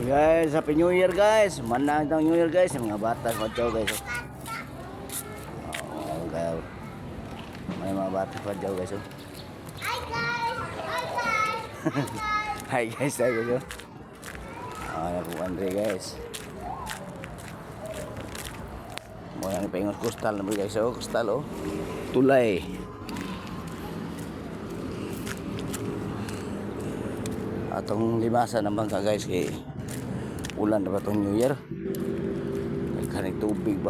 Guys, Happy New Year guys. Manang tang New Year guys, mga bata sa Padyaw guys. Oh, okay. May mga bata sa Padyaw guys. Oh. Hi guys! Hi guys! Hi guys, hi guys. Ah, po Andre guys. Mo nang paingos kustal na guys. Oh, kustal oh. Tulay. Atong limasa naman ka guys kay ulan na ba itong New Year? May kaning tubig ba?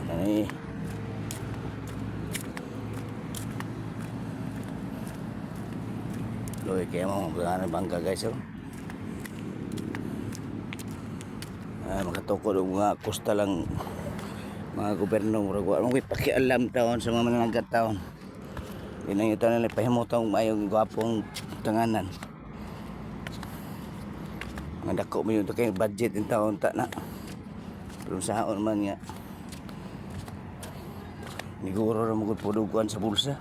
Ano ni? Loy kaya mo mga bangka guys oh. Makatukod og mga kusta lang mga gobyerno murag wa mo pakialam taon sa mga mananagat taon. Inayutan nila pahimutan mayong gwapong tanganan. Ang dako mo yung kay budget in taon ta na. Pero saon man nga. Niguro ra mo gud pudugan sa bulsa.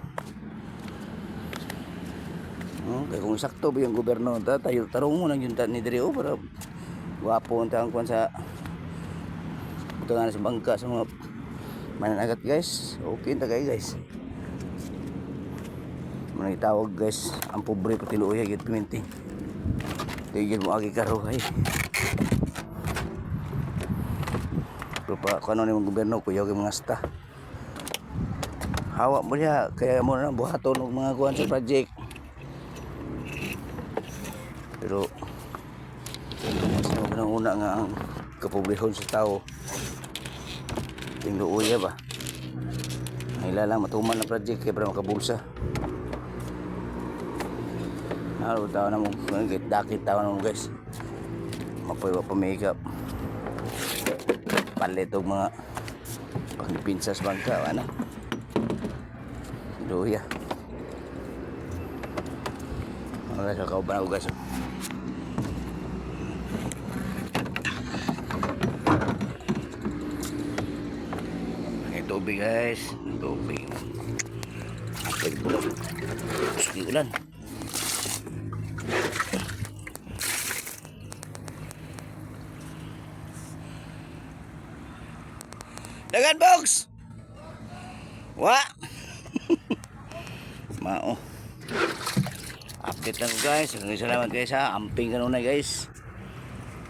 Kaya kung sakto ba yung gobyerno ta tayo tarong mo nang yun ni diri o para gwapo ang taong kwan sa tanganan sa bangka sa mga mananagat guys. Okay ta kay guys. Manang itawag guys, ang pobre pati luoy gid piminti. Tigil mo agi karuhay. Pero pa kuno ni mga gobyerno kuyaw kay mga sta. Hawa mo diha kaya mo na buhaton og mga kuan sa project. Pero mas una nga ang kapobrehon sa tao. Ting luoy ba? Ay lang matuman na project kay para makabulsa. Halo tao na mo dakit tao na mo guys. Mapoy wa pa makeup. Palit og mga pangpinsas bangka ana. Luya. Wala sa kauban ako guys. Tubig guys, tubig. Pwede po lang. Sige ulan. Dagan box. Wa. Mao. Update lang guys. Salamat guys ha. Amping kanunay guys.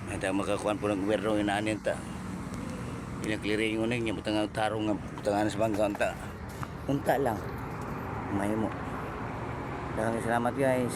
May tayo makakuan po ng gobyerno inaanin ta. Pinakliring ko na niya, butang tarong nga, butangan sa bangka, unta lang, may mo. Salamat guys.